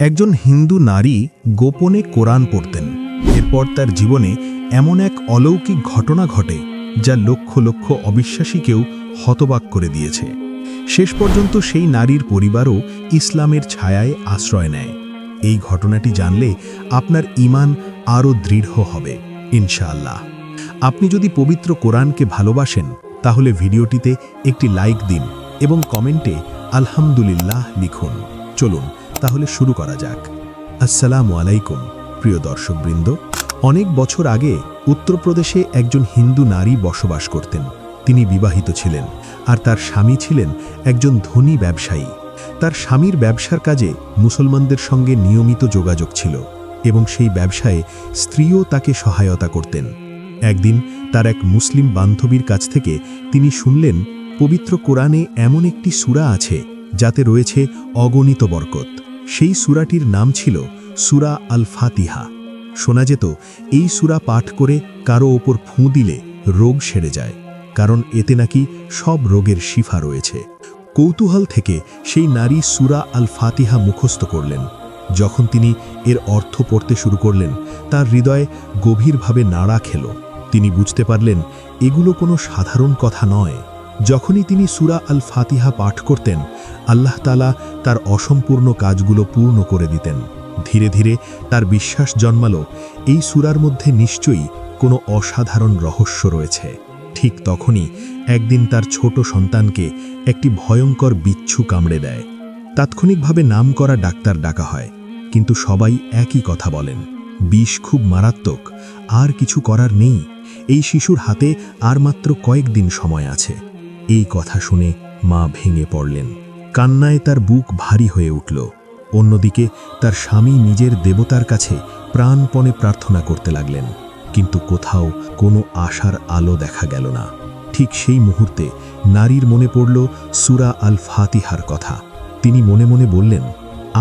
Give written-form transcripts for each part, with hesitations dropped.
একজন হিন্দু নারী গোপনে কোরআন পড়তেন। এরপর তার জীবনে এমন এক অলৌকিক ঘটনা ঘটে যা লক্ষ লক্ষ অবিশ্বাসীকেও হতবাক করে দিয়েছে। শেষ পর্যন্ত সেই নারীর পরিবারও ইসলামের ছায়ায় আশ্রয় নেয়। এই ঘটনাটি জানলে আপনার ঈমান আরও দৃঢ় হবে ইনশাআল্লাহ। আপনি যদি পবিত্র কোরআনকে ভালোবাসেন তাহলে ভিডিওটিতে একটি লাইক দিন এবং কমেন্টে আলহামদুলিল্লাহ লিখুন। চলুন তাহলে শুরু করা যাক। আসসালামু আলাইকুম প্রিয় দর্শকবৃন্দ। অনেক বছর আগে উত্তরপ্রদেশে একজন হিন্দু নারী বসবাস করতেন। তিনি বিবাহিত ছিলেন আর তার স্বামী ছিলেন একজন ধনী ব্যবসায়ী। তার স্বামীর ব্যবসার কাজে মুসলমানদের সঙ্গে নিয়মিত যোগাযোগ ছিল এবং সেই ব্যবসায়ে স্ত্রীও তাকে সহায়তা করতেন। একদিন তার এক মুসলিম বান্ধবীর কাছ থেকে তিনি শুনলেন পবিত্র কোরআনে এমন একটি সূরা আছে যাতে রয়েছে অগণিত বরকত। সেই সূরাটির নাম ছিল সূরা আল ফাতিহা। শোনা যেত এই সূরা পাঠ করে কারো ওপর ফুঁ দিলে রোগ সেরে যায়, কারণ এতে নাকি সব রোগের শিফা রয়েছে। কৌতূহল থেকে সেই নারী সূরা আল ফাতিহা মুখস্থ করলেন। যখন তিনি এর অর্থ পড়তে শুরু করলেন তার হৃদয়ে গভীরভাবে নাড়া খেল। তিনি বুঝতে পারলেন এগুলো কোনো সাধারণ কথা নয়। যখনই তিনি সূরা আল ফাতিহা পাঠ করতেন আল্লাহ তাআলা তার অসম্পূর্ণ কাজগুলো পূর্ণ করে দিতেন। ধীরে ধীরে তার বিশ্বাস জন্মালো এই সূরার মধ্যে নিশ্চয়ই কোনো অসাধারণ রহস্য রয়েছে। ঠিক তখনই একদিন তার ছোট সন্তানকে একটি ভয়ঙ্কর বিচ্ছু কামড়ে দেয়। তাৎক্ষণিকভাবে নামকরা ডাক্তার ডাকা হয়, কিন্তু সবাই একই কথা বলেন, বিষ খুব মারাত্মক, আর কিছু করার নেই। এই শিশুর হাতে আর মাত্র কয়েকদিন সময় আছে। এই কথা শুনে মা ভেঙে পড়লেন। কান্নায় তার বুক ভারী হয়ে উঠল। অন্যদিকে তার স্বামী নিজের দেবতার কাছে প্রাণপণে প্রার্থনা করতে লাগলেন, কিন্তু কোথাও কোনো আশার আলো দেখা গেল না। ঠিক সেই মুহূর্তে নারীর মনে পড়ল সূরা আল ফাতিহার কথা। তিনি মনে মনে বললেন,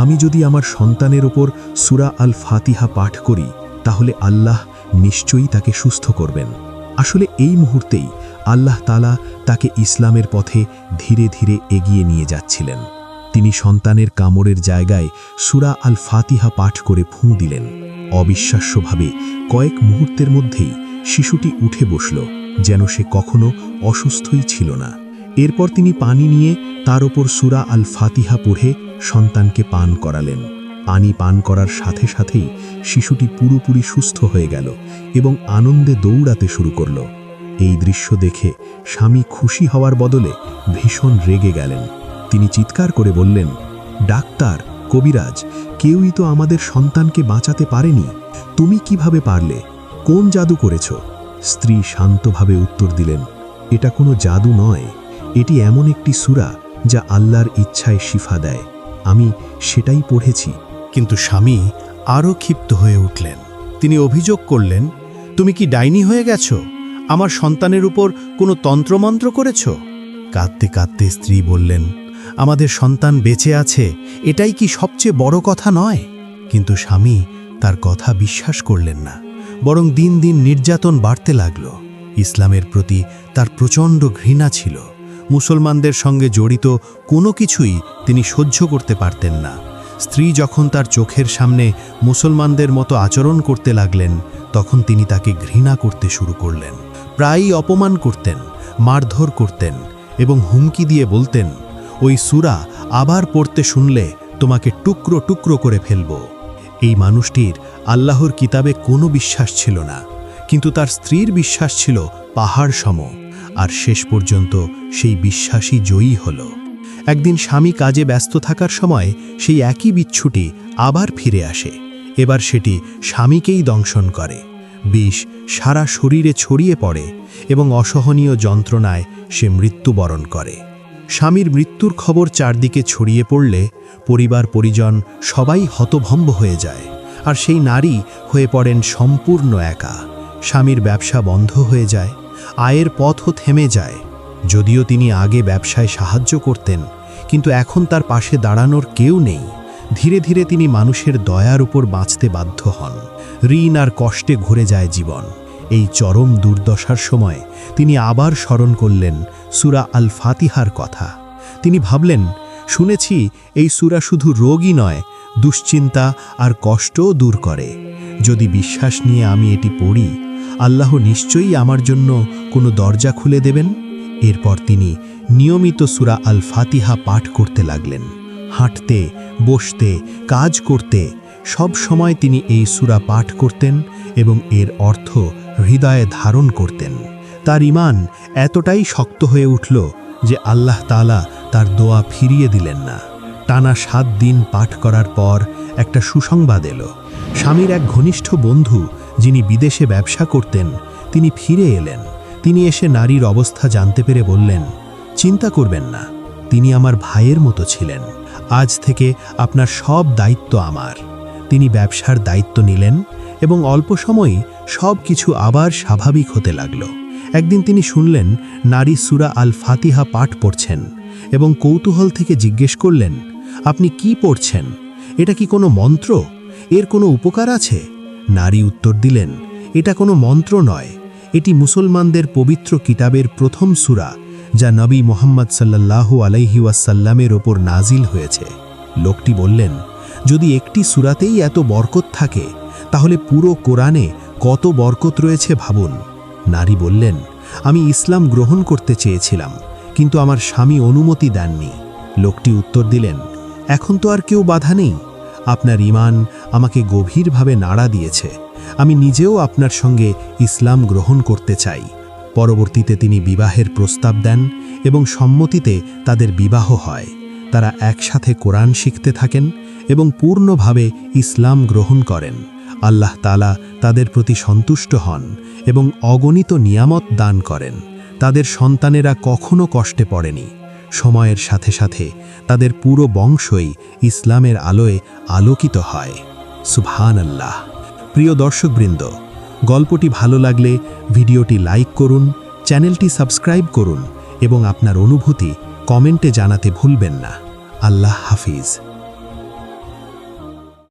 আমি যদি আমার সন্তানের ওপর সূরা আল ফাতিহা পাঠ করি তাহলে আল্লাহ নিশ্চয়ই তাকে সুস্থ করবেন। আসলে এই মুহূর্তেই আল্লাহ তাআলা তাকে ইসলামের পথে ধীরে ধীরে এগিয়ে নিয়ে যাচ্ছিলেন। তিনি সন্তানের কামড়ের জায়গায় সূরা আল ফাতিহা পাঠ করে ফুঁ দিলেন। অবিশ্বাস্যভাবে কয়েক মুহূর্তের মধ্যেই শিশুটি উঠে বসল, যেন সে কখনো অসুস্থই ছিল না। এরপর তিনি পানি নিয়ে তার ওপর সূরা আল ফাতিহা পড়ে সন্তানকে পান করালেন। পানি পান করার সাথে সাথেই শিশুটি পুরোপুরি সুস্থ হয়ে গেল এবং আনন্দে দৌড়াতে শুরু করল। এই দৃশ্য দেখে স্বামী খুশি হওয়ার বদলে ভীষণ রেগে গেলেন। তিনি চিৎকার করে বললেন, ডাক্তার, কবিরাজ, কেউই তো আমাদের সন্তানকে বাঁচাতে পারেনি। তুমি কিভাবে পারলে? কোন জাদু করেছ? স্ত্রী শান্তভাবে উত্তর দিলেন, এটা কোনো জাদু নয়, এটি এমন একটি সূরা যা আল্লাহর ইচ্ছায় শিফা দেয়। আমি সেটাই পড়েছি। কিন্তু স্বামী আরও ক্ষিপ্ত হয়ে উঠলেন। তিনি অভিযোগ করলেন, তুমি কি ডাইনি হয়ে গেছ? আমার সন্তানের উপর কোনো তন্ত্রমন্ত্র করেছ? কাঁদতে কাঁদতে স্ত্রী বললেন, আমাদের সন্তান বেঁচে আছে, এটাই কি সবচেয়ে বড় কথা নয়? কিন্তু স্বামী তার কথা বিশ্বাস করলেন না, বরং দিন দিন নির্যাতন বাড়তে লাগল। ইসলামের প্রতি তার প্রচণ্ড ঘৃণা ছিল। মুসলমানদের সঙ্গে জড়িত কোনো কিছুই তিনি সহ্য করতে পারতেন না। স্ত্রী যখন তার চোখের সামনে মুসলমানদের মতো আচরণ করতে লাগলেন তখন তিনি তাকে ঘৃণা করতে শুরু করলেন। প্রায়ই অপমান করতেন, মারধর করতেন এবং হুমকি দিয়ে বলতেন, ওই সূরা আবার পড়তে শুনলে তোমাকে টুকরো টুকরো করে ফেলব। এই মানুষটির আল্লাহর কিতাবে কোনো বিশ্বাস ছিল না, কিন্তু তার স্ত্রীর বিশ্বাস ছিল পাহাড় সম। আর শেষ পর্যন্ত সেই বিশ্বাসই জয়ী হল। একদিন স্বামী কাজে ব্যস্ত থাকার সময় সেই একই বিচ্ছুটি আবার ফিরে আসে। এবার সেটি স্বামীকেই দংশন করে। বিষ সারা শরীরে ছড়িয়ে পড়ে এবং অসহনীয় যন্ত্রণায় সে মৃত্যুবরণ করে। স্বামীর মৃত্যুর খবর চারদিকে ছড়িয়ে পড়লে পরিবার পরিজন সবাই হতভম্ব হয়ে যায়, আর সেই নারী হয়ে পড়েন সম্পূর্ণ একা। স্বামীর ব্যবসা বন্ধ হয়ে যায়, আয়ের পথও থেমে যায়। যদিও তিনি আগে ব্যবসায় সাহায্য করতেন, কিন্তু এখন তার পাশে দাঁড়ানোর কেউ নেই। ধীরে ধীরে তিনি মানুষের দয়ার উপর বাঁচতে বাধ্য হন। ঋণ আর কষ্টে ঘুরে যায় জীবন। এই চরম দুর্দশার সময় তিনি আবার স্মরণ করলেন সূরা আল ফাতিহার কথা। তিনি ভাবলেন, শুনেছি এই সূরা শুধু রোগই নয়, দুশ্চিন্তা আর কষ্টও দূর করে। যদি বিশ্বাস নিয়ে আমি এটি পড়ি, আল্লাহ নিশ্চয়ই আমার জন্য কোনো দরজা খুলে দেবেন। এরপর তিনি নিয়মিত সূরা আল ফাতিহা পাঠ করতে লাগলেন। হাঁটতে, বসতে, কাজ করতে সব সময় তিনি এই সূরা পাঠ করতেন এবং এর অর্থ হৃদয়ে ধারণ করতেন। তার ঈমান এতটাই শক্ত হয়ে উঠল যে আল্লাহ তাআলা তার দোয়া ফিরিয়ে দিলেন না। টানা 7 দিন পাঠ করার পর একটা সুসংবাদ এলো। স্বামীর এক ঘনিষ্ঠ বন্ধু, যিনি বিদেশে ব্যবসা করতেন, তিনি ফিরে এলেন। তিনি এসে নারীর অবস্থা জানতে পেরে বললেন, চিন্তা করবেন না, তিনি আমার ভাইয়ের মতো ছিলেন। আজ থেকে আপনার সব দায়িত্ব আমার। তিনি ব্যবসার দায়িত্ব নিলেন এবং অল্প সময়ই সব কিছু আবার স্বাভাবিক হতে লাগল। একদিন তিনি শুনলেন নারী সূরা আল ফাতিহা পাঠ পড়ছেন এবং কৌতূহল থেকে জিজ্ঞেস করলেন, আপনি কি পড়ছেন? এটা কি কোনো মন্ত্র? এর কোনো উপকার আছে? নারী উত্তর দিলেন, এটা কোনো মন্ত্র নয়, এটি মুসলমানদের পবিত্র কিতাবের প্রথম সূরা, যা নবী মুহাম্মদ সাল্লাল্লাহু আলাইহি ওয়াসাল্লামের ওপর নাজিল হয়েছে। লোকটি বললেন, যদি একটি সূরাতেই এত বরকত থাকে, তাহলে পুরো কোরআনে কত বরকত রয়েছে ভাবুন। নারী বললেন, আমি ইসলাম গ্রহণ করতে চেয়েছিলাম, কিন্তু আমার স্বামী অনুমতি দেননি। লোকটি উত্তর দিলেন, এখন তো আর কেউ বাধা নেই। আপনার ঈমান আমাকে গভীরভাবে নাড়া দিয়েছে। আমি নিজেও আপনার সঙ্গে ইসলাম গ্রহণ করতে চাই। পরবর্তীতে তিনি বিবাহের প্রস্তাব দেন এবং সম্মতিতে তাদের বিবাহ হয়। তারা একসাথে কোরআন শিখতে থাকেন এবং পূর্ণভাবে ইসলাম গ্রহণ করেন। আল্লাহ তাআলা তাদের প্রতি সন্তুষ্ট হন এবং অগণিত নিয়ামত দান করেন। তাদের সন্তানেরা কখনো কষ্টে পড়েনি। সময়ের সাথে সাথে তাদের পুরো বংশই ইসলামের আলোয় আলোকিত হয়। সুবহানাল্লাহ। প্রিয় দর্শকবৃন্দ, গল্পটি ভালো লাগলে ভিডিওটি লাইক করুন, চ্যানেলটি সাবস্ক্রাইব করুন এবং আপনার অনুভূতি কমেন্টে জানাতে ভুলবেন না। আল্লাহ হাফিজ।